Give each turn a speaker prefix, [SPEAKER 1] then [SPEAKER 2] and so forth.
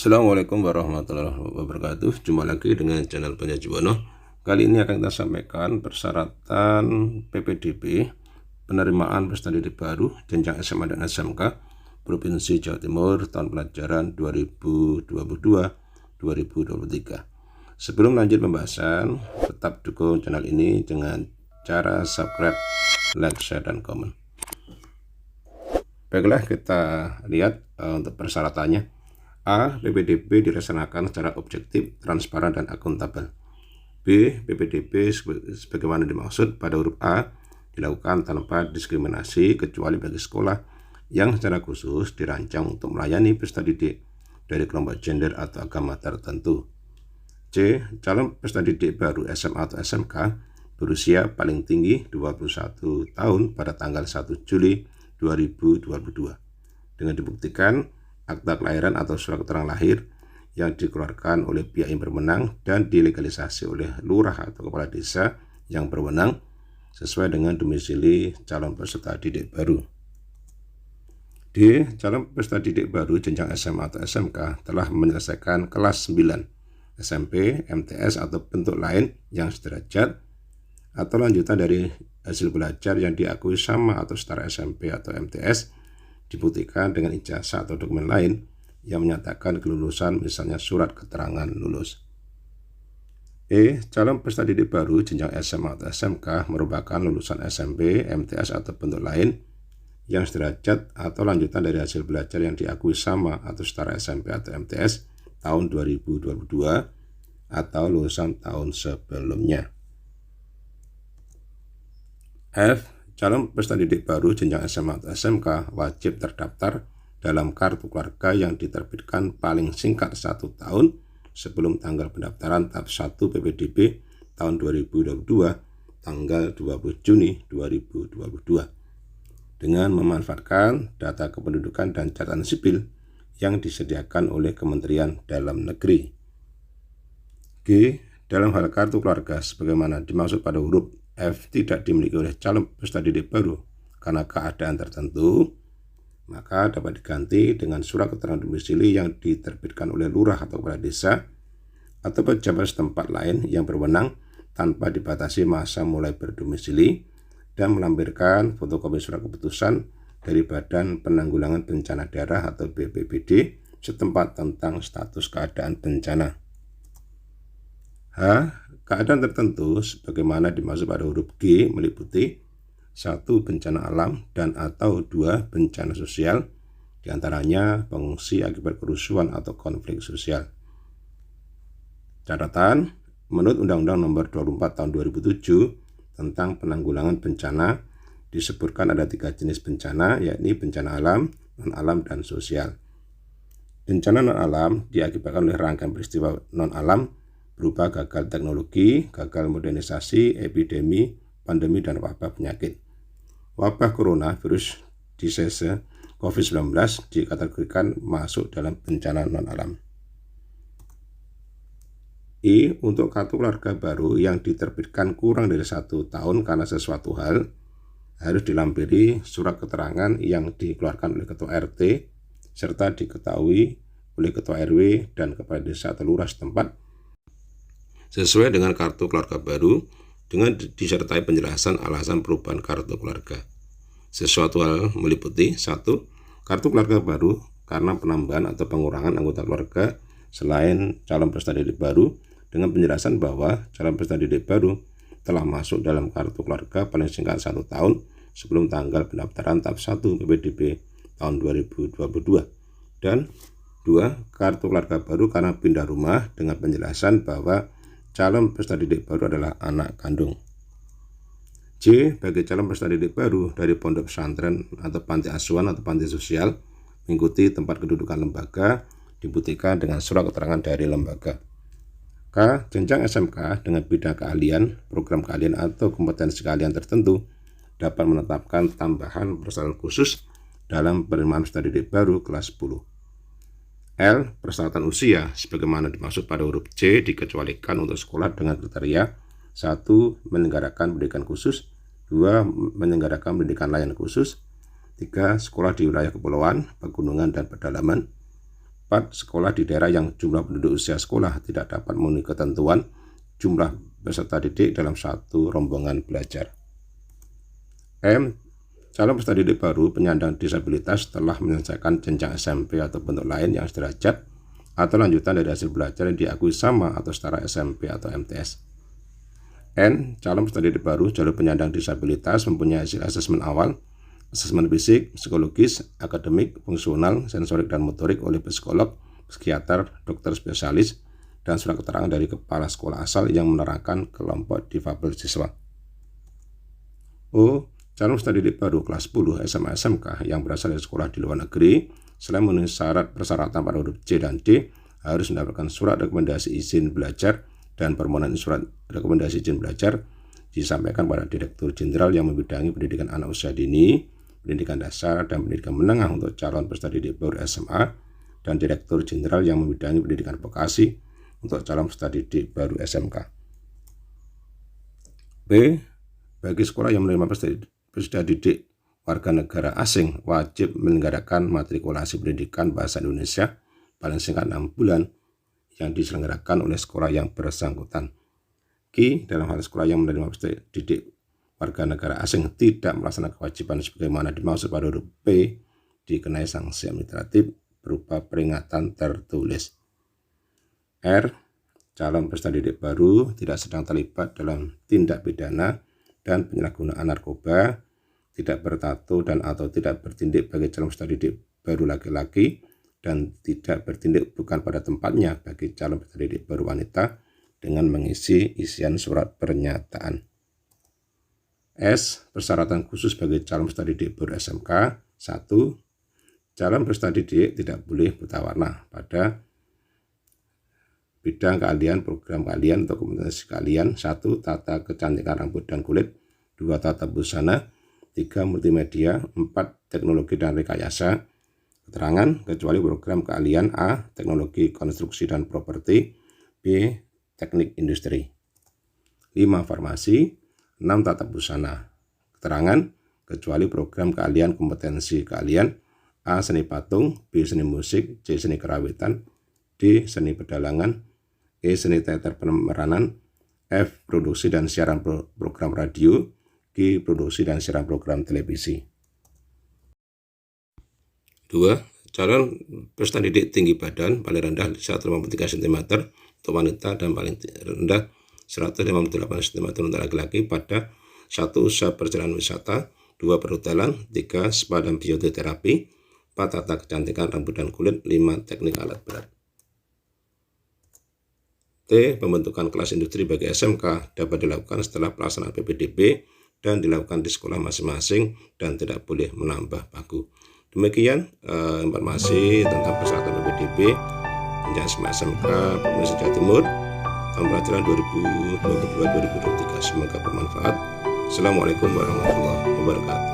[SPEAKER 1] Assalamualaikum warahmatullahi wabarakatuh. Jumpa lagi dengan channel Penyaji Wono. Kali ini akan kita sampaikan persyaratan PPDB penerimaan peserta didik baru jenjang SMA dan SMK Provinsi Jawa Timur tahun pelajaran 2022-2023. Sebelum lanjut pembahasan, tetap dukung channel ini dengan cara subscribe, like, share, dan komen. Baiklah, kita lihat untuk persyaratannya. A. PPDB dilaksanakan secara objektif, transparan, dan akuntabel. B. PPDB sebagaimana dimaksud pada huruf A dilakukan tanpa diskriminasi kecuali bagi sekolah yang secara khusus dirancang untuk melayani peserta didik dari kelompok gender atau agama tertentu. C. Calon peserta didik baru SMA atau SMK berusia paling tinggi 21 tahun pada tanggal 1 Juli 2022 dengan dibuktikan akta kelahiran atau surat keterangan lahir yang dikeluarkan oleh pihak yang berwenang dan dilegalisasi oleh lurah atau kepala desa yang berwenang sesuai dengan domisili calon peserta didik baru. D. Calon peserta didik baru jenjang SMA atau SMK telah menyelesaikan kelas 9 SMP, MTS atau bentuk lain yang sederajat atau lanjutan dari hasil belajar yang diakui sama atau setara SMP atau MTS dibuktikan dengan ijazah atau dokumen lain yang menyatakan kelulusan, misalnya surat keterangan lulus. E. Calon peserta didik baru jenjang SMA atau SMK merupakan lulusan SMP, MTS atau bentuk lain yang sederajat atau lanjutan dari hasil belajar yang diakui sama atau setara SMP atau MTS tahun 2022 atau lulusan tahun sebelumnya. F. Calon peserta didik baru jenjang SMA atau SMK wajib terdaftar dalam kartu keluarga yang diterbitkan paling singkat 1 tahun sebelum tanggal pendaftaran tahap 1 PPDB tahun 2022 tanggal 20 Juni 2022 dengan memanfaatkan data kependudukan dan catatan sipil yang disediakan oleh Kementerian Dalam Negeri. G. Dalam hal kartu keluarga sebagaimana dimaksud pada huruf F tidak dimiliki oleh calon peserta didik baru karena keadaan tertentu, maka dapat diganti dengan surat keterangan domisili yang diterbitkan oleh lurah atau kepala desa atau pejabat setempat lain yang berwenang tanpa dibatasi masa mulai berdomisili dan melampirkan fotokopi surat keputusan dari Badan Penanggulangan Bencana Daerah atau BPBD setempat tentang status keadaan bencana. H. Keadaan tertentu sebagaimana dimaksud pada huruf G meliputi 1. Bencana alam dan atau 2. Bencana sosial, diantaranya pengungsi akibat kerusuhan atau konflik sosial. Catatan, menurut Undang-Undang Nomor 24 Tahun 2007 tentang penanggulangan bencana disebutkan ada 3 jenis bencana, yakni bencana alam, non-alam, dan sosial. Bencana non-alam diakibatkan oleh rangkaian peristiwa non-alam berupa gagal teknologi, gagal modernisasi, epidemi, pandemi, dan wabah penyakit. Wabah coronavirus disease COVID-19 dikategorikan masuk dalam bencana non-alam. I. Untuk kartu keluarga baru yang diterbitkan kurang dari 1 tahun karena sesuatu hal, harus dilampiri surat keterangan yang dikeluarkan oleh Ketua RT serta diketahui oleh Ketua RW dan Kepala Desa atau Lurah setempat sesuai dengan kartu keluarga baru dengan disertai penjelasan alasan perubahan kartu keluarga. Sesuatu hal meliputi 1. Kartu keluarga baru karena penambahan atau pengurangan anggota keluarga selain calon peserta didik baru dengan penjelasan bahwa calon peserta didik baru telah masuk dalam kartu keluarga paling singkat 1 tahun sebelum tanggal pendaftaran tahap 1 PPDB tahun 2022. Dan 2. Kartu keluarga baru karena pindah rumah dengan penjelasan bahwa calon peserta didik baru adalah anak kandung. C. Bagi calon peserta didik baru dari pondok pesantren atau panti asuhan atau panti sosial mengikuti tempat kedudukan lembaga dibuktikan dengan surat keterangan dari lembaga. K. Jenjang SMK dengan bidang keahlian, program keahlian atau kompetensi keahlian tertentu dapat menetapkan tambahan persyaratan khusus dalam penerimaan peserta didik baru kelas 10. L. Persyaratan usia sebagaimana dimaksud pada huruf C dikecualikan untuk sekolah dengan kriteria 1. Menyelenggarakan pendidikan khusus, 2. Menyelenggarakan pendidikan layanan khusus, 3. Sekolah di wilayah kepulauan, pegunungan, dan pedalaman, 4. 4. Sekolah di daerah yang jumlah penduduk usia sekolah tidak dapat memenuhi ketentuan jumlah peserta didik dalam satu rombongan belajar. M. Calon peserta didik baru penyandang disabilitas telah menyelesaikan jenjang SMP atau bentuk lain yang sederajat atau lanjutan dari hasil belajar yang diakui sama atau setara SMP atau MTS. N. Calon peserta didik baru jalur penyandang disabilitas mempunyai hasil asesmen awal, asesmen fisik, psikologis, akademik, fungsional, sensorik, dan motorik oleh psikolog, psikiater, dokter spesialis, dan surat keterangan dari kepala sekolah asal yang menerangkan kelompok difabel siswa. O. Calon peserta didik baru kelas 10 SMA SMK yang berasal dari sekolah di luar negeri, selain memenuhi syarat persyaratan pada huruf C dan D, harus mendapatkan surat rekomendasi izin belajar dan permohonan surat rekomendasi izin belajar disampaikan pada Direktur Jenderal yang membidangi pendidikan anak usia dini, pendidikan dasar, dan pendidikan menengah untuk calon peserta didik baru SMA, dan Direktur Jenderal yang membidangi pendidikan vokasi untuk calon peserta didik baru SMK. B. Bagi sekolah yang menerima peserta didik warga negara asing wajib menyelenggarakan matrikulasi pendidikan bahasa Indonesia paling singkat 6 bulan yang diselenggarakan oleh sekolah yang bersangkutan. Q. Dalam hal sekolah yang menerima peserta didik warga negara asing tidak melaksanakan kewajiban sebagaimana dimaksud pada huruf P, dikenai sanksi administratif berupa peringatan tertulis. R. Calon peserta didik baru tidak sedang terlibat dalam tindak pidana dan penyalahgunaan narkoba, tidak bertato dan atau tidak bertindik bagi calon peserta didik baru laki-laki, dan tidak bertindik bukan pada tempatnya bagi calon peserta didik baru wanita dengan mengisi isian surat pernyataan. S. Persyaratan khusus bagi calon peserta didik baru SMK. 1. Calon peserta didik tidak boleh buta warna pada bidang keahlian, program keahlian atau kompetensi keahlian. 1. Tata kecantikan rambut dan kulit. 2. Tata busana. 3. Multimedia. 4. Teknologi dan rekayasa. Keterangan kecuali program keahlian: A. Teknologi konstruksi dan properti. B. Teknik industri. 5. Farmasi. 6. Tata busana. Keterangan kecuali program keahlian kompetensi keahlian: A. Seni patung. B. Seni musik. C. Seni kerawitan. D. Seni pedalangan. E. Seni teater pemeranan. F. Produksi dan siaran program radio. G. Produksi dan siaran program televisi. 2. Calon peserta didik tinggi badan paling rendah 153 cm untuk wanita dan paling rendah 158 cm untuk laki-laki pada 1. Usaha perjalanan wisata, 2. Perhotelan, 3. spa dan bioterapi, 4. Tata kecantikan rambut dan kulit, 5. Teknik alat berat. T. Pembentukan kelas industri bagi SMK dapat dilakukan setelah pelaksanaan PPDB dan dilakukan di sekolah masing-masing dan tidak boleh menambah pagu. Demikian informasi tentang persyaratan PPDB jenjang SMA SMK Provinsi Jawa Timur tahun pelajaran 2022-2023. Semoga bermanfaat. Assalamualaikum warahmatullahi wabarakatuh.